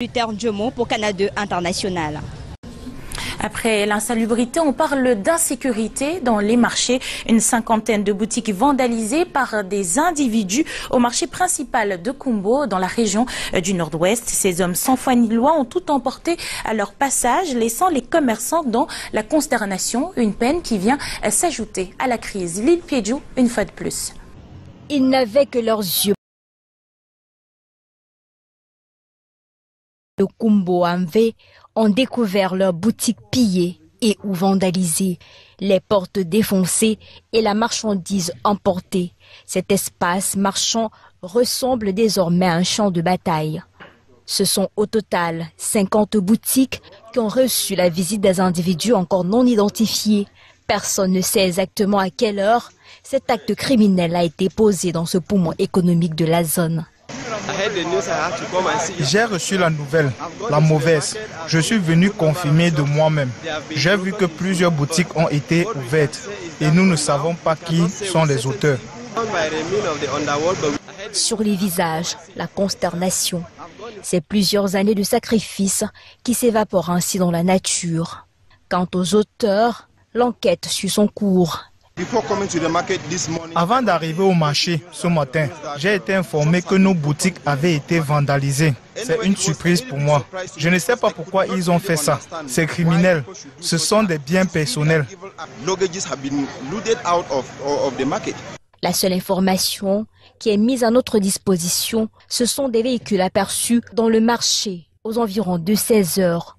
Luther Ndjomo pour Canal 2 International. Après l'insalubrité, on parle d'insécurité dans les marchés. Une cinquantaine de boutiques vandalisées par des individus au marché principal de Kumbo, dans la région du Nord-Ouest. Ces hommes sans foi ni loi ont tout emporté à leur passage, laissant les commerçants dans la consternation. Une peine qui vient s'ajouter à la crise. Lille Piedjou, une fois de plus. Ils n'avaient que leurs yeux. De Kumbo Amvé ont découvert leurs boutiques pillées et ou vandalisées, les portes défoncées et la marchandise emportée. Cet espace marchand ressemble désormais à un champ de bataille. Ce sont au total 50 boutiques qui ont reçu la visite des individus encore non identifiés. Personne ne sait exactement à quelle heure cet acte criminel a été posé dans ce poumon économique de la zone. J'ai reçu la nouvelle, la mauvaise. Je suis venu confirmer de moi-même. J'ai vu que plusieurs boutiques ont été ouvertes et nous ne savons pas qui sont les auteurs. Sur les visages, la consternation. C'est plusieurs années de sacrifices qui s'évaporent ainsi dans la nature. Quant aux auteurs, l'enquête suit son cours. Avant d'arriver au marché ce matin, j'ai été informé que nos boutiques avaient été vandalisées. C'est une surprise pour moi. Je ne sais pas pourquoi ils ont fait ça. C'est criminel. Ce sont des biens personnels. La seule information qui est mise à notre disposition, ce sont des véhicules aperçus dans le marché aux environs de 16 heures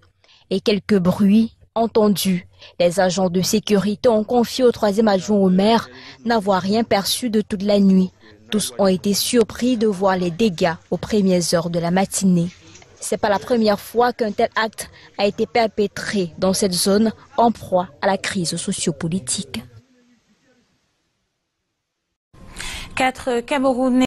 et quelques bruits entendus. Les agents de sécurité ont confié au troisième adjoint au maire n'avoir rien perçu de toute la nuit. Tous ont été surpris de voir les dégâts aux premières heures de la matinée. C'est pas la première fois qu'un tel acte a été perpétré dans cette zone en proie à la crise sociopolitique. 4 Camerounais